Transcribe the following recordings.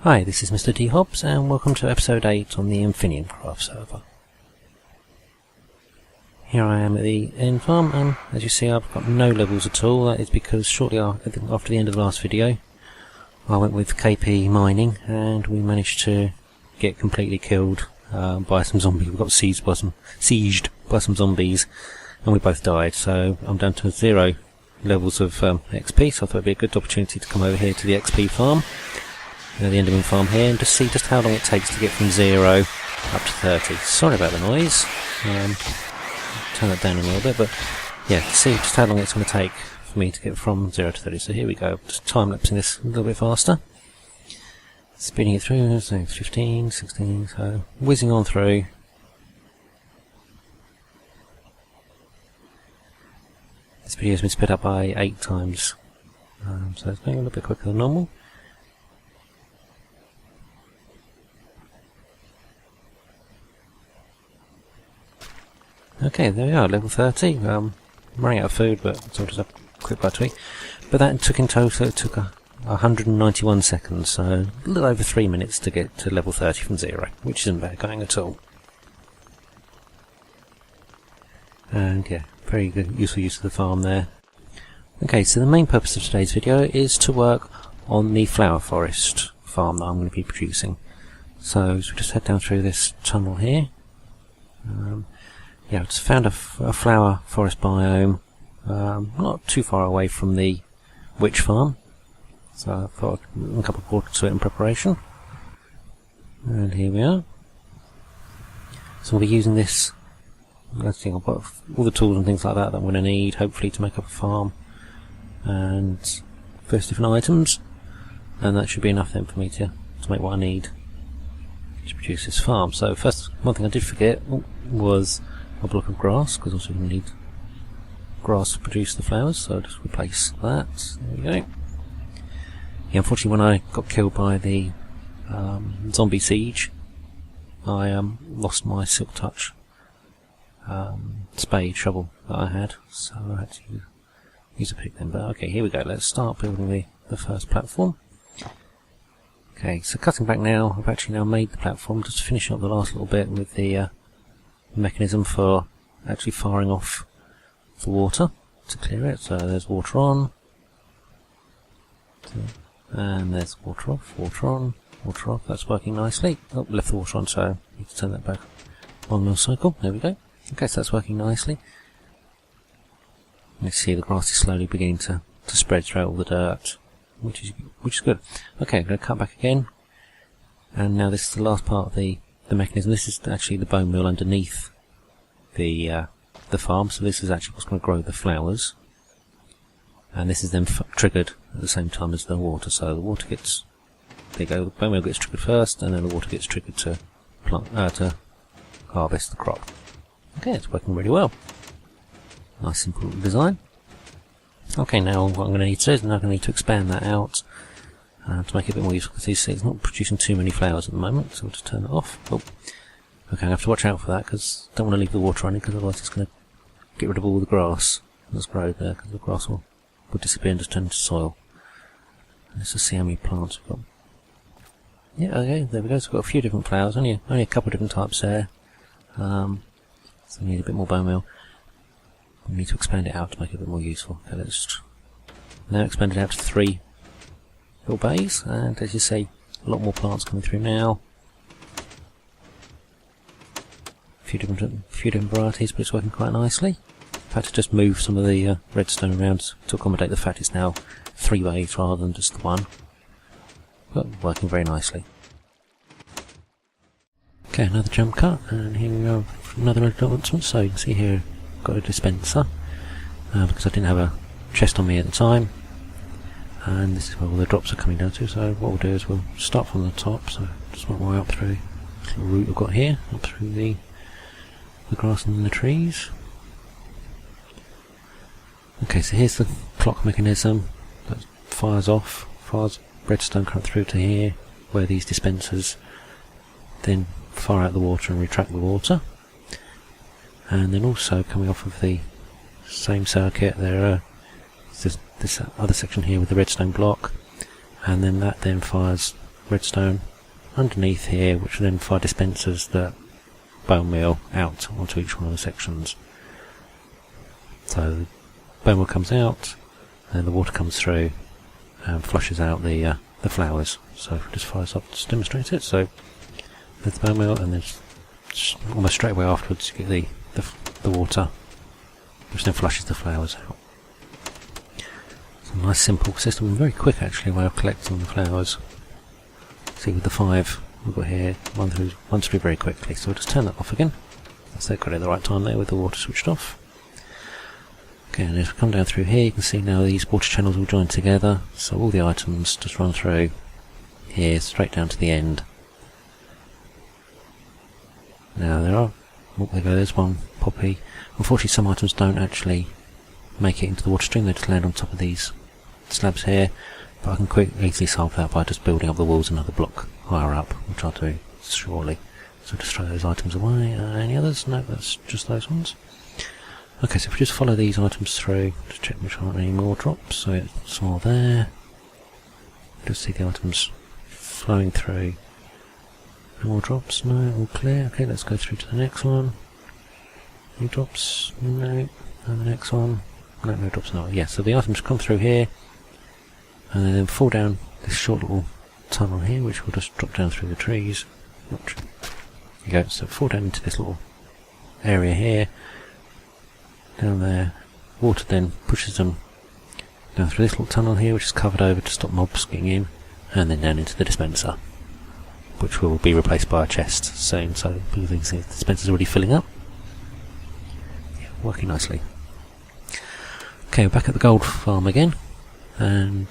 Hi, this is mrdhobbs and welcome to episode 8 on the Infiniumcraft server. Here I am at the end farm, and as you see I've got no levels at all. That is because shortly after the end of the last video I went with KP mining and we managed to get completely killed by some zombies. We got sieged by some zombies and we both died, so I'm down to 0 levels of XP, so I thought it would be a good opportunity to come over here to the XP farm, the Enderman farm here, and just see just how long it takes to get from 0 up to 30. Sorry about the noise, turn that down a little bit, but yeah, see just how long it's going to take for me to get from 0 to 30. So here we go, just time-lapsing this a little bit faster, speeding it through, so 15, 16, so whizzing on through. This video has been sped up by 8 times, so it's going a little bit quicker than normal. Okay, there we are, level 30. I'm running out of food, but so I'll just have a quick bite to eat. But that took in total, it took 191 seconds, so a little over 3 minutes to get to level 30 from 0, which isn't bad going at all. And yeah, very good, useful use of the farm there. Okay, so the main purpose of today's video is to work on the flower forest farm that I'm going to be producing. So we just head down through this tunnel here. Yeah, I just found a flower forest biome, not too far away from the witch farm, so I thought I'd add a couple of water to it in preparation. And here we are. So we'll be using this. I think I've got all the tools and things like that I'm going to need, hopefully, to make up a farm, and various different items, and that should be enough then for me to make what I need to produce this farm. So first, one thing I did forget was a block of grass, because also we need grass to produce the flowers, so I'll just replace that. There we go. Yeah, unfortunately when I got killed by the zombie siege, I lost my silk touch spade shovel that I had, so I had to use a pick then. But okay, here we go, let's start building the first platform. Okay, so cutting back now, I've actually now made the platform, just finishing up the last little bit with the mechanism for actually firing off the water to clear it. So there's water on, and there's water off, water on, water off. That's working nicely. Oh, left the water on, so I need to turn that back on the cycle. There we go. Okay, so that's working nicely. You see the grass is slowly beginning to spread throughout all the dirt, which is good. Okay, I'm going to cut back again, and now this is the last part of the mechanism. This is actually the bone meal underneath the farm, so this is actually what's going to grow the flowers, and this is then triggered at the same time as the water. So the water gets, there you go, the bone meal gets triggered first, and then the water gets triggered to harvest the crop. Okay, it's working really well. Nice simple design. Okay, now what I'm going to need to do is I'm going to need to expand that out to make it a bit more useful, because you see it's not producing too many flowers at the moment, so we'll just turn it off. Oh. Okay, I have to watch out for that, because I don't want to leave the water running, because otherwise it's going to get rid of all the grass that's grown there, because the grass will disappear and just turn into soil. Let's just see how many plants we've got. Yeah, okay, there we go, so we've got a few different flowers, only a couple of different types there. So we need a bit more bone meal. We need to expand it out to make it a bit more useful. Okay, let's just now expand it out to 3 little bays, and as you see, a lot more plants coming through now. A few different varieties, but it's working quite nicely. I've had to just move some of the redstone around to accommodate the fact it's now 3 bays rather than just the 1. But working very nicely. Okay, another jump cut, and here we go, another announcement. So you can see here I've got a dispenser, because I didn't have a chest on me at the time, and this is where all the drops are coming down to. So what we'll do is we'll start from the top, so just work my way up through the route I've got here, up through the grass and the trees. Okay, so here's the clock mechanism that fires redstone coming through to here, where these dispensers then fire out the water and retract the water. And then also coming off of the same circuit there are this other section here with the redstone block, and then that then fires redstone underneath here, which then fire dispensers that bone meal out onto each one of the sections. So the bone meal comes out, and the water comes through and flushes out the flowers. So if we just fires up to demonstrate it, so there's the bone meal, and then almost straight away afterwards you get the water, which then flushes the flowers out. It's a nice simple system, and very quick actually way of collecting the flowers. See with the 5 we've got here, runs through very quickly, so we'll just turn that off again. That's got it at the right time there with the water switched off. Okay, and as we come down through here you can see now these water channels all join together, so all the items just run through here straight down to the end. Now there's one poppy. Unfortunately some items don't actually make it into the water stream, they just land on top of these slabs here, but I can easily solve that by just building up the walls another block higher up, which I'll do shortly. So just throw those items away. Any others? No, that's just those ones. Okay, so if we just follow these items through, just check which aren't any more drops, so it's all there. Just see the items flowing through. No more drops? No, all clear. Okay, let's go through to the next one. Any drops? No. And the next one? No, no drops. No. Yeah, so the items come through here, and then fall down this short little tunnel here, which will just drop down through the trees. There you go, so fall down into this little area here, down there. Water then pushes them down through this little tunnel here, which is covered over to stop mobs getting in, and then down into the dispenser, which will be replaced by a chest soon, so you can see the dispenser's already filling up. Yeah, working nicely. Okay, we're back at the gold farm again, and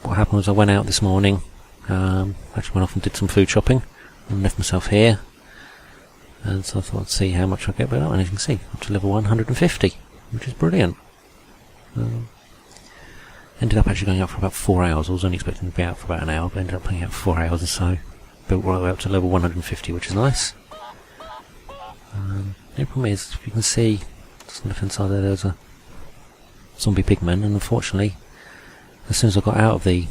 what happened was I went out this morning, actually went off and did some food shopping, and left myself here, and so I thought I'd see how much I get back up, and as you can see, up to level 150, which is brilliant. Ended up actually going out for about 4 hours. I was only expecting to be out for about an hour, but ended up playing out for 4 hours or so. Built right the way up to level 150, which is nice. The problem is, if you can see, just on the left hand side there's a zombie pigman, and unfortunately, as soon as I got out of the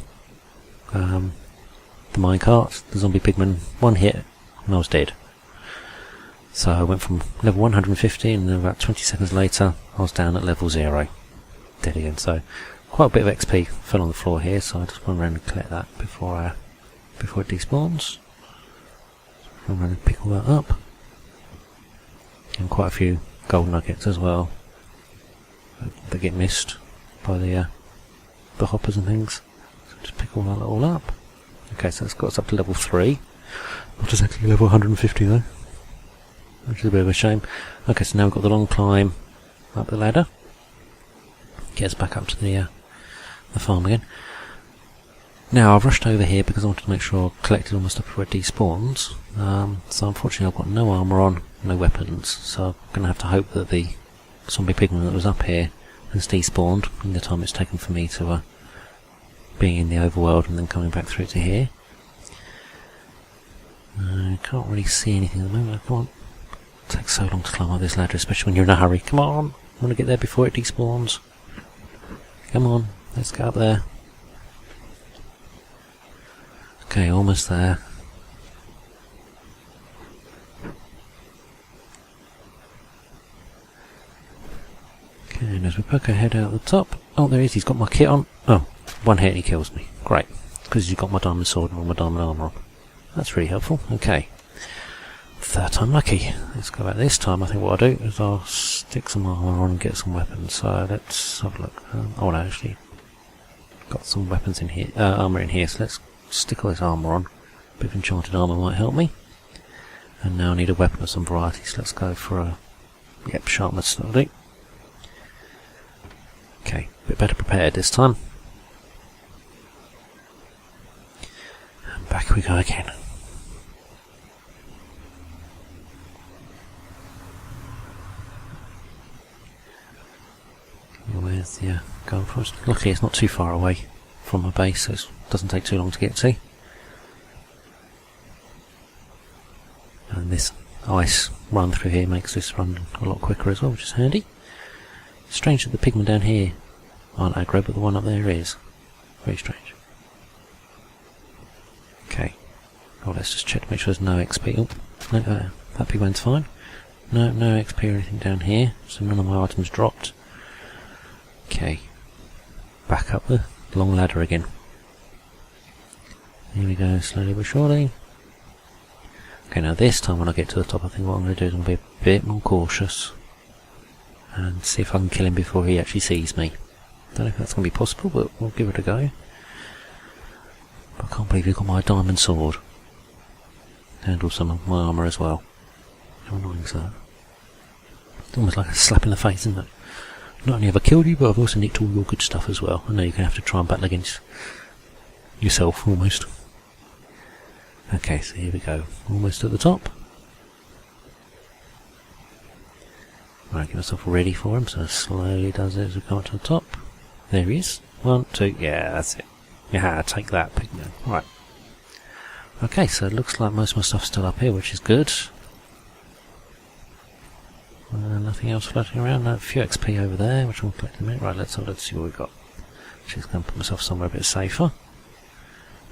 minecart, the zombie pigman one hit, and I was dead. So I went from level 150, and then about 20 seconds later, I was down at level 0, dead again. So quite a bit of XP fell on the floor here, so I just went around and collect that before it despawns. Run around and pick all that up, and quite a few gold nuggets as well that get missed by the hoppers and things. So just pick all that all up. Okay, so it's got us up to level 3. Not exactly level 150 though, which is a bit of a shame. Okay, so now we've got the long climb up the ladder. Get us back up to the farm again. Now I've rushed over here because I wanted to make sure I collected all my stuff before it despawns. So unfortunately I've got no armour on, no weapons, so I'm going to have to hope that the zombie pigman that was up here has despawned in the time it's taken for me to being in the overworld and then coming back through to here. I can't really see anything at the moment. Come on. It takes so long to climb up this ladder, especially when you're in a hurry. Come on! I want to get there before it despawns. Come on, let's get up there. Okay, almost there. Okay, and as we poke our head out the top, oh there he is, he's got my kit on. Oh, one hit and he kills me. Great, because he's got my diamond sword and all my diamond armour on. That's really helpful. Okay, third time lucky. Let's go back this time. I think what I'll do is I'll stick some armour on and get some weapons. So let's have a look. Oh no, actually got some weapons in here, armour in here, so let's stick all this armour on. A bit of enchanted armour might help me. And now I need a weapon of some variety, so let's go for a sharpness study. Okay, a bit better prepared this time. And back we go again. Where's the gold forest? Luckily it's not too far away from my base, so it doesn't take too long to get to. And this ice run through here makes this run a lot quicker as well, which is handy. Strange that the pigman down here aren't aggro, but the one up there is. Very strange. Okay. Oh, let's just check to make sure there's no XP. Oh, no, that big one's fine. No XP or anything down here, so none of my items dropped. Okay. Back up the long ladder again. Here we go, slowly but surely. Okay, now this time when I get to the top, I think what I'm going to do is I'm going to be a bit more cautious and see if I can kill him before he actually sees me. Don't know if that's going to be possible, but we'll give it a go. But I can't believe he got my diamond sword. And also my armour as well. How annoying is that? It's almost like a slap in the face, isn't it? Not only have I killed you, but I've also nicked all your good stuff as well. I know you're going to have to try and battle against yourself, almost. Okay, so here we go. Almost at the top. Right, get myself ready for him, so slowly does it as we come up to the top. There he is. 1, 2, yeah, that's it. Yeah, take that, pigman. Right. Okay, so it looks like most of my stuff's still up here, which is good. Nothing else floating around. No, a few XP over there, which I'll collect in a minute. Right, let's see what we've got. Just going to put myself somewhere a bit safer.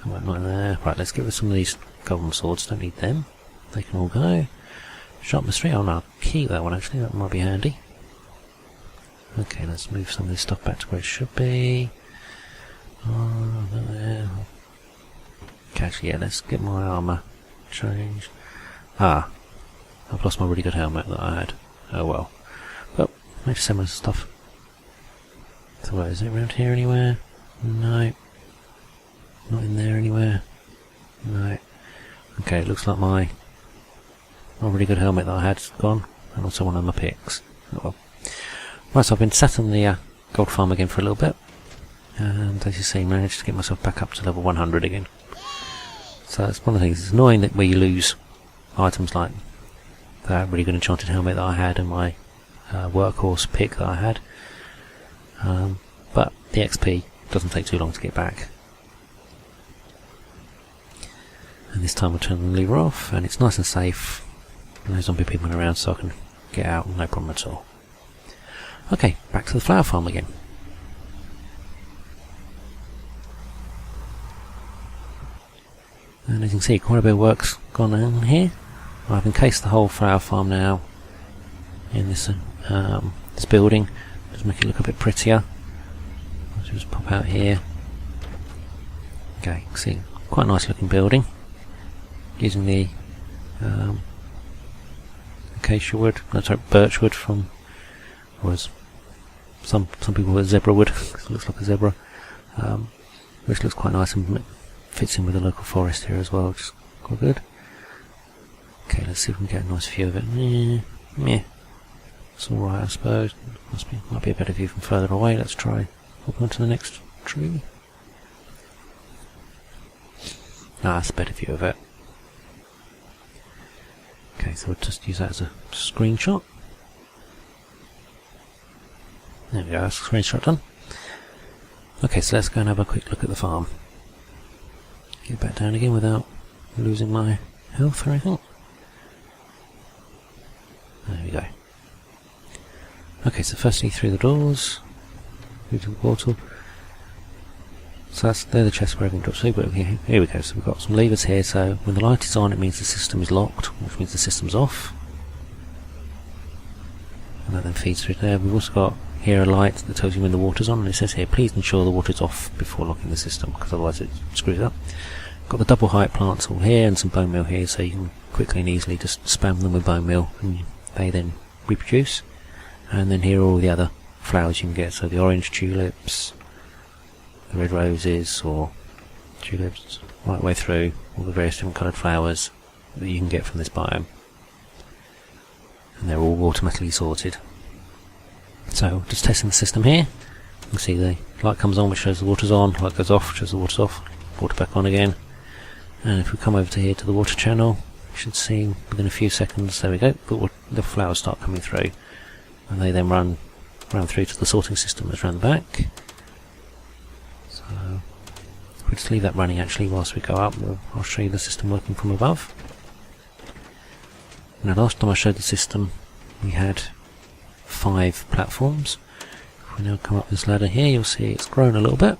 Not in there. Right, let's get rid of some of these golden swords. Don't need them. They can all go. Sharpness 3. Oh no, I'll keep that one actually. That might be handy. Okay, let's move some of this stuff back to where it should be. There. Okay, actually, yeah, let's get my armour changed. I've lost my really good helmet that I had. Oh well. But, maybe send my stuff. So where is it? Around here anywhere? No. Not in there anywhere. No. Okay, it looks like my really good helmet that I had's gone. And also one of my picks. Oh well. Right, so I've been sat on the gold farm again for a little bit. And as you see, managed to get myself back up to level 100 again. So that's one of the things. It's annoying that where you lose items like that really good enchanted helmet that I had and my workhorse pick that I had. But the XP doesn't take too long to get back. And this time we'll turn the lever off and it's nice and safe. No zombie people around, so I can get out, no problem at all. Okay, back to the flower farm again. And as you can see, quite a bit of work's gone on here. I've encased the whole flower farm now in this this building, just make it look a bit prettier. I'll just pop out here. Okay, you can see quite a nice looking building using the acacia wood, no, sorry, birch wood from, was some people call it zebra wood because it looks like a zebra, which looks quite nice and fits in with the local forest here as well, which is quite good. Okay, let's see if we can get a nice view of it. Yeah, it's alright I suppose. Might be a better view from further away. Let's try hopping onto the next tree. That's a better view of it. Okay, so we'll just use that as a screenshot. There we go, that's a screenshot done. Okay, so let's go and have a quick look at the farm. Get back down again without losing my health or anything. There we go. Okay, so firstly through the doors, through to the portal. So they're the chests where everything drops through, but here we go, so we've got some levers here, so when the light is on it means the system is locked, which means the system's off. And that then feeds through there. We've also got here a light that tells you when the water's on, and it says here, please ensure the water's off before locking the system, because otherwise it screws up. Got the double height plants all here, and some bone meal here, so you can quickly and easily just spam them with bone meal, and they then reproduce. And then here are all the other flowers you can get, so the orange tulips, the red roses or tulips, right the way through, all the various different coloured flowers that you can get from this biome. And they're all automatically sorted. So, just testing the system here. You can see the light comes on, which shows the water's on, light goes off, which shows the water's off, water back on again. And if we come over to here to the water channel, you should see within a few seconds, there we go, the flowers start coming through. And they then run through to the sorting system that's around the back. So, we'll just leave that running actually whilst we go up. I'll show you the system working from above. Now last time I showed the system we had 5 platforms. If we now come up this ladder here, you'll see it's grown a little bit.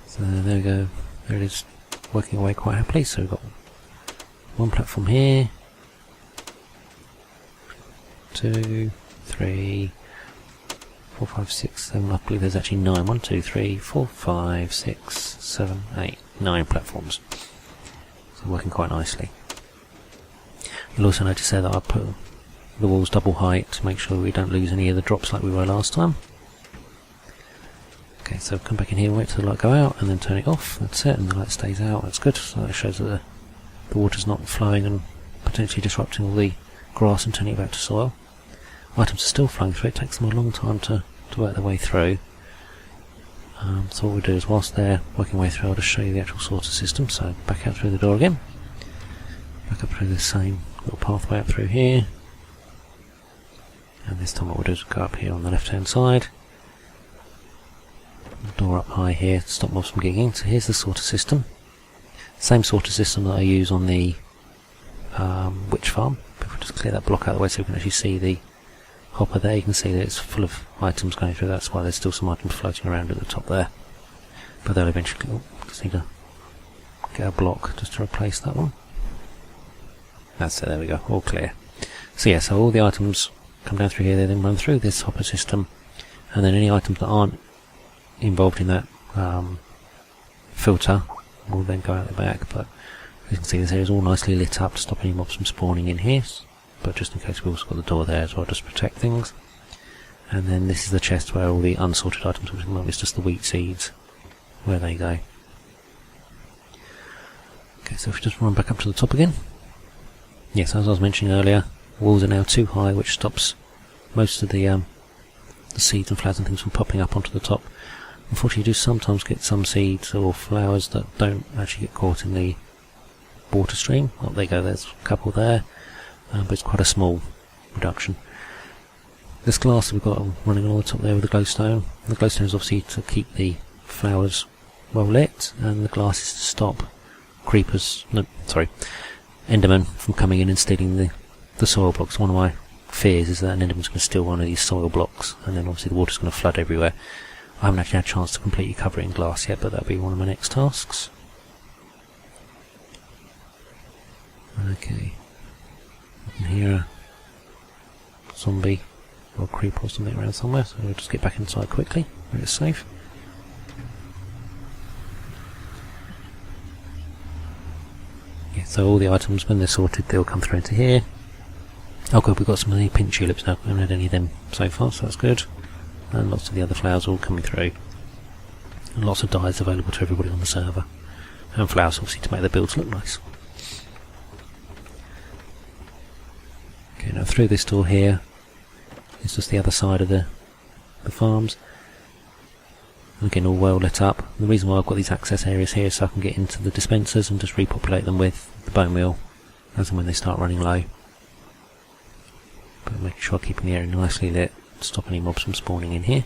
So there we go, there it is, working away quite happily. So we've got one platform here, 2, 3, 4, 5, 6, 7, I believe there's actually 9. 1, 2, 3, 4, 5, 6, 7, 8, 9 platforms. So working quite nicely. You'll also notice there that I put the walls double height to make sure we don't lose any of the drops like we were last time. Okay, so come back in here, wait till the light go out, and then turn it off. That's it, and the light stays out. That's good. So that shows that the water's not flowing and potentially disrupting all the grass and turning it back to soil. Items are still flowing through. It takes them a long time to work their way through. So what we'll do is, whilst they're working their way through, I'll just show you the actual sorter system. So back out through the door again. Back up through the same little pathway up through here. And this time what we'll do is go up here on the left hand side. Door up high here to stop mobs from getting in. So here's the sorter system. Same sorter system that I use on the witch farm. If we just clear that block out of the way so we can actually see the hopper there, you can see that it's full of items going through. That's why there's still some items floating around at the top there. But they'll eventually... just need to get a block just to replace that one. That's it, there we go, all clear. So yeah, so all the items come down through here, they then run through this hopper system, and then any items that aren't involved in that filter will then go out the back. But you can see this area is all nicely lit up to stop any mobs from spawning in here, but just in case we've also got the door there as well, just to protect things. And then this is the chest where all the unsorted items, which at the moment is just the wheat seeds, where they go. Okay, so if we just run back up to the top again. Yes, as I was mentioning earlier, walls are now too high, which stops most of the seeds and flowers and things from popping up onto the top. Unfortunately, you do sometimes get some seeds or flowers that don't actually get caught in the water stream. Oh, there you go, there's a couple there, but it's quite a small reduction. This glass that we've got running along the top there with the glowstone. The glowstone is obviously to keep the flowers well lit, and the glass is to stop creepers, no, sorry, endermen from coming in and stealing the soil blocks. One of my fears is that an enderman's going to steal one of these soil blocks, and then obviously the water's going to flood everywhere. I haven't actually had a chance to completely cover it in glass yet, but that'll be one of my next tasks. Okay, I can hear a zombie or a creeper or something around somewhere, so we'll just get back inside quickly where it's safe. Yeah, so all the items, when they're sorted, they'll come through into here. Oh good, we've got some of the pink tulips now. We haven't had any of them so far, so that's good. And lots of the other flowers all coming through. And lots of dyes available to everybody on the server. And flowers obviously to make the builds look nice. Okay, now through this door here is just the other side of the farms. And again, all well lit up. And the reason why I've got these access areas here is so I can get into the dispensers and just repopulate them with the bone meal as and when they start running low. But making sure I'm keeping the area nicely lit, stop any mobs from spawning in here.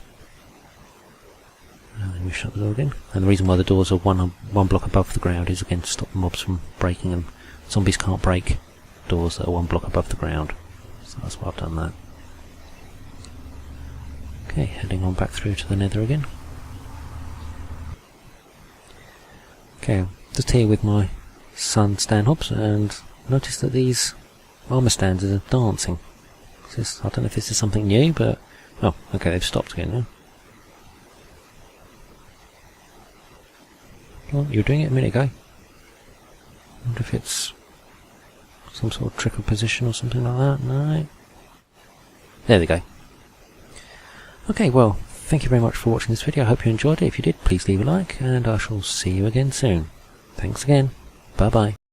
And then we shut the door again. And the reason why the doors are one block above the ground is again to stop the mobs from breaking them. Zombies can't break doors that are one block above the ground, so that's why I've done that. Okay, heading on back through to the nether again. Okay, I'm just here with my son Stan Hobbs, and notice that these armour stands are dancing. I don't know if this is something new, but... oh, okay, they've stopped again now. Well, you were doing it a minute ago. I wonder if it's some sort of trick of position or something like that. No. There we go. Okay, well, thank you very much for watching this video. I hope you enjoyed it. If you did, please leave a like, and I shall see you again soon. Thanks again. Bye bye.